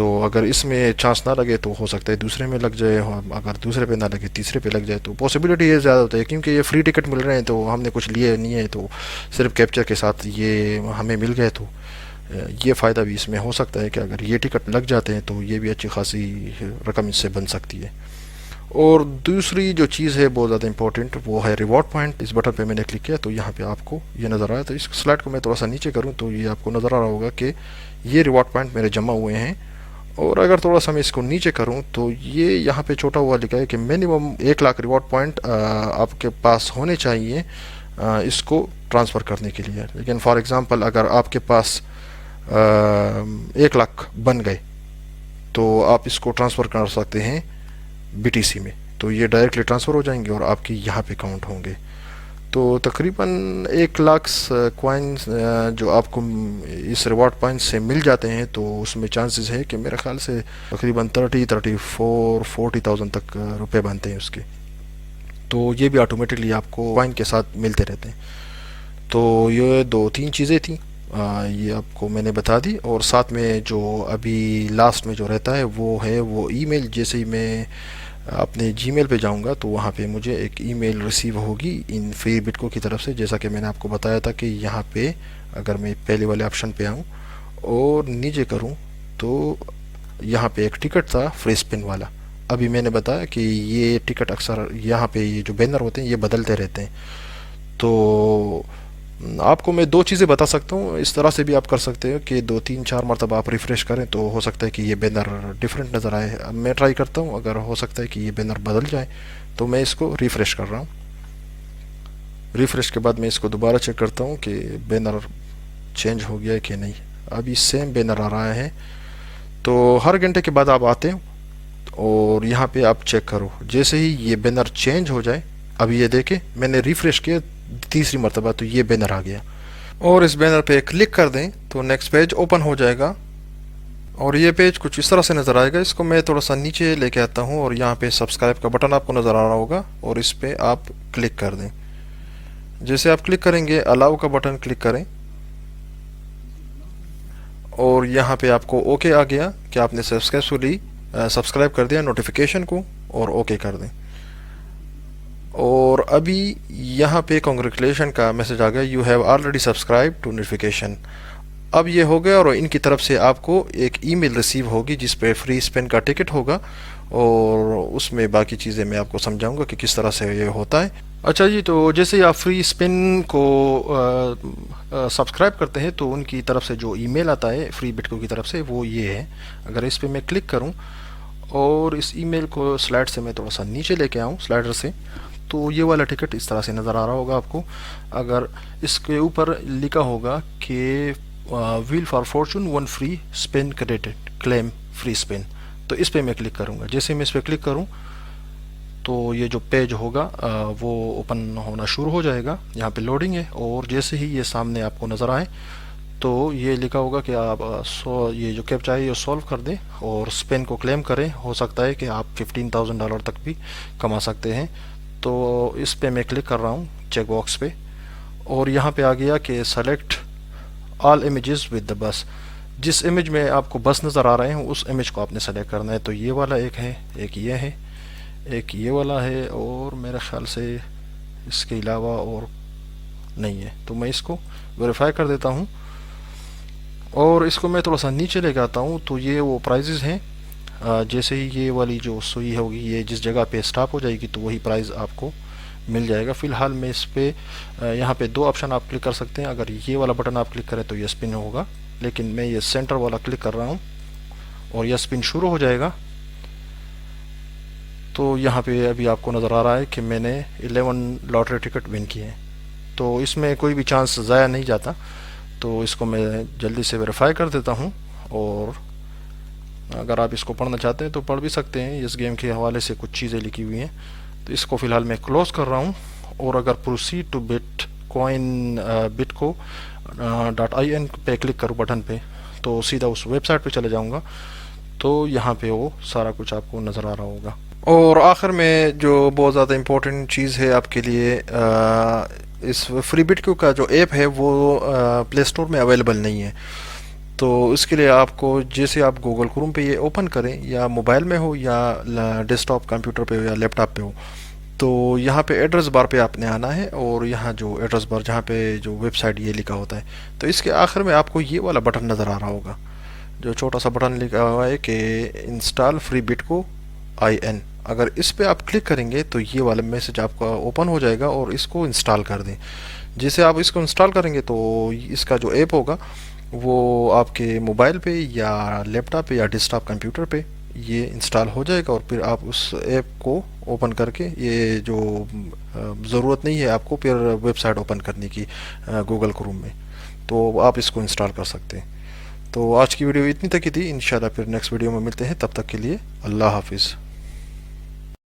تو اگر اس میں چانس نہ لگے تو ہو سکتا ہے دوسرے میں لگ جائے، اگر دوسرے پہ نہ لگے تیسرے پہ لگ جائے، تو پاسبلٹی یہ زیادہ ہوتا ہے کیونکہ یہ فری ٹکٹ مل رہے ہیں تو ہم نے کچھ لیے نہیں ہے، تو صرف کیپچر کے ساتھ یہ ہمیں مل گئے، تو یہ فائدہ بھی اس میں ہو سکتا ہے کہ اگر یہ ٹکٹ لگ جاتے ہیں تو یہ بھی اچھی خاصی رقم اس سے بن سکتی ہے۔ اور دوسری جو چیز ہے بہت زیادہ امپورٹنٹ، وہ ہے ریوارڈ پوائنٹ۔ اس بٹن پہ میں نے کلک کیا تو یہاں پہ آپ کو یہ نظر آیا، تو اس سلائڈ کو میں تھوڑا سا نیچے کروں تو یہ آپ کو نظر آ رہا ہوگا کہ یہ ریوارڈ پوائنٹ میرے جمع ہوئے ہیں۔ اور اگر تھوڑا سا میں اس کو نیچے کروں تو یہ یہاں پہ چھوٹا ہوا لکھا ہے کہ منیمم 1 لاکھ ریوارڈ پوائنٹ آپ کے پاس ہونے چاہیے اس کو ٹرانسفر کرنے کے لیے۔ لیکن فار ایگزامپل اگر آپ کے پاس 1 لاکھ بن گئے تو آپ اس کو ٹرانسفر کر سکتے ہیں BTC میں، تو یہ ڈائریکٹلی ٹرانسفر ہو جائیں گے اور آپ کی یہاں پہ کاؤنٹ ہوں گے۔ تو تقریباً 1 لاکھ کوائنس جو آپ کو اس ریوارڈ پوائنٹ سے مل جاتے ہیں، تو اس میں چانسز ہے کہ میرے خیال سے تقریباً 40,000 تک روپے بنتے ہیں اس کے، تو یہ بھی آٹومیٹکلی آپ کو کوائن کے ساتھ ملتے رہتے ہیں۔ تو یہ 2-3 چیزیں تھیں، یہ آپ کو میں نے بتا دی، اور ساتھ میں جو ابھی لاسٹ میں جو رہتا ہے وہ ای میل۔ جیسے ہی میں اپنے جی میل پہ جاؤں گا تو وہاں پہ مجھے ایک ای میل ریسیو ہوگی ان فری بٹکو کی طرف سے، جیسا کہ میں نے آپ کو بتایا تھا کہ یہاں پہ اگر میں پہلے والے آپشن پہ آؤں اور نیچے کروں تو یہاں پہ ایک ٹکٹ تھا فری اسپن والا۔ ابھی میں نے بتایا کہ یہ ٹکٹ اکثر یہاں پہ یہ جو بینر ہوتے ہیں یہ بدلتے رہتے ہیں، تو آپ کو میں 2 چیزیں بتا سکتا ہوں۔ اس طرح سے بھی آپ کر سکتے ہو کہ 2-3-4 مرتبہ آپ ریفریش کریں تو ہو سکتا ہے کہ یہ بینر ڈیفرنٹ نظر آئے۔ اب میں ٹرائی کرتا ہوں، اگر ہو سکتا ہے کہ یہ بینر بدل جائے تو میں اس کو ریفریش کر رہا ہوں۔ ریفریش کے بعد میں اس کو دوبارہ چیک کرتا ہوں کہ بینر چینج ہو گیا ہے کہ نہیں۔ ابھی سیم بینر آ رہا ہے، تو ہر گھنٹے کے بعد آپ آتے ہو اور یہاں پہ آپ چیک کرو، جیسے ہی یہ بینر چینج ہو جائے، ابھی یہ دیکھیں میں نے ریفریش کیا 3 مرتبہ تو یہ بینر آ گیا، اور اس بینر پہ کلک کر دیں تو نیکسٹ پیج اوپن ہو جائے گا، اور یہ پیج کچھ اس طرح سے نظر آئے گا۔ اس کو میں تھوڑا سا نیچے لے کے آتا ہوں اور یہاں پہ سبسکرائب کا بٹن آپ کو نظر آ رہا ہوگا، اور اس پہ آپ کلک کر دیں۔ جیسے آپ کلک کریں گے الاؤ کا بٹن کلک کریں، اور یہاں پہ آپ کو اوکے آ گیا کہ آپ نے سبسکرائب کر دیا نوٹیفیکیشن کو، اور اوکے کر دیں۔ اور ابھی یہاں پہ کنگریچولیشن کا میسج آ گیا، you have already subscribe to notification. اب یہ ہو گیا، اور ان کی طرف سے آپ کو ایک ای میل ریسیو ہوگی جس پہ فری اسپن کا ٹکٹ ہوگا، اور اس میں باقی چیزیں میں آپ کو سمجھاؤں گا کہ کس طرح سے یہ ہوتا ہے۔ اچھا جی، تو جیسے ہی آپ فری اسپن کو سبسکرائب کرتے ہیں تو ان کی طرف سے جو ای میل آتا ہے فری بٹکو کی طرف سے وہ یہ ہے۔ اگر اس پہ میں کلک کروں اور اس ای میل کو سلائڈ سے میں تھوڑا سا نیچے لے کے آؤں سلائڈر سے، تو یہ والا ٹکٹ اس طرح سے نظر آ رہا ہوگا آپ کو۔ اگر اس کے اوپر لکھا ہوگا کہ wheel for fortune 1 free spin credit claim free spin, تو اس پہ میں کلک کروں گا۔ جیسے میں اس پہ کلک کروں تو یہ جو پیج ہوگا وہ اوپن ہونا شروع ہو جائے گا، یہاں پہ لوڈنگ ہے، اور جیسے ہی یہ سامنے آپ کو نظر آئے تو یہ لکھا ہوگا کہ آپ یہ جو کیپچا ہے یہ سولو کر دیں اور اسپن کو کلیم کریں۔ ہو سکتا ہے کہ آپ $15,000 تک بھی کما سکتے ہیں۔ تو اس پہ میں کلک کر رہا ہوں چیک باکس پہ، اور یہاں پہ آ گیا کہ select all images with the بس۔ جس امیج میں آپ کو بس نظر آ رہے ہیں اس امیج کو آپ نے سلیکٹ کرنا ہے۔ تو یہ والا ایک ہے، ایک یہ ہے، ایک یہ والا ہے، اور میرے خیال سے اس کے علاوہ اور نہیں ہے۔ تو میں اس کو ویریفائی کر دیتا ہوں، اور اس کو میں تھوڑا سا نیچے لے کے آتا ہوں۔ تو یہ وہ پرائزز ہیں، جیسے ہی یہ والی جو سوئی ہوگی یہ جس جگہ پہ سٹاپ ہو جائے گی تو وہی پرائز آپ کو مل جائے گا۔ فی الحال میں اس پہ یہاں پہ 2 آپشن آپ کلک کر سکتے ہیں۔ اگر یہ والا بٹن آپ کلک کریں تو یہ اسپن ہوگا، لیکن میں یہ سینٹر والا کلک کر رہا ہوں اور یہ اسپن شروع ہو جائے گا۔ تو یہاں پہ ابھی آپ کو نظر آ رہا ہے کہ میں نے 11 لاٹری ٹکٹ ون کیے ہیں، تو اس میں کوئی بھی چانس ضائع نہیں جاتا۔ تو اس کو میں جلدی سے ویریفائی کر دیتا ہوں، اور اگر آپ اس کو پڑھنا چاہتے ہیں تو پڑھ بھی سکتے ہیں، اس گیم کے حوالے سے کچھ چیزیں لکھی ہوئی ہیں۔ تو اس کو فی الحال میں کلوز کر رہا ہوں، اور اگر پروسیڈ ٹو bitcoin.in پہ کلک کروں بٹن پہ تو سیدھا اس ویب سائٹ پہ چلے جاؤں گا، تو یہاں پہ وہ سارا کچھ آپ کو نظر آ رہا ہوگا۔ اور آخر میں جو بہت زیادہ امپورٹنٹ چیز ہے آپ کے لیے، اس فری بٹکو کا جو ایپ ہے وہ پلے اسٹور میں اویلیبل نہیں ہے، تو اس کے لیے آپ کو جیسے آپ گوگل کروم پہ یہ اوپن کریں، یا موبائل میں ہو یا ڈیسک ٹاپ کمپیوٹر پہ ہو یا لیپ ٹاپ پہ ہو، تو یہاں پہ ایڈریس بار پہ آپ نے آنا ہے، اور یہاں جو ایڈریس بار جہاں پہ جو ویب سائٹ یہ لکھا ہوتا ہے، تو اس کے آخر میں آپ کو یہ والا بٹن نظر آ رہا ہوگا، جو چھوٹا سا بٹن لکھا ہوا ہے کہ انسٹال فری بٹ کو آئی این۔ اگر اس پہ آپ کلک کریں گے تو یہ والا میسج آپ کا اوپن ہو جائے گا، اور اس کو انسٹال کر دیں۔ جیسے آپ اس کو انسٹال کریں گے تو اس کا جو ایپ ہوگا وہ آپ کے موبائل پہ یا لیپ ٹاپ پہ یا ڈیسک ٹاپ کمپیوٹر پہ یہ انسٹال ہو جائے گا، اور پھر آپ اس ایپ کو اوپن کر کے، یہ جو ضرورت نہیں ہے آپ کو پھر ویب سائٹ اوپن کرنے کی گوگل کروم میں، تو آپ اس کو انسٹال کر سکتے ہیں۔ تو آج کی ویڈیو اتنی تک ہی تھی، انشاءاللہ پھر نیکسٹ ویڈیو میں ملتے ہیں، تب تک کے لیے اللہ حافظ۔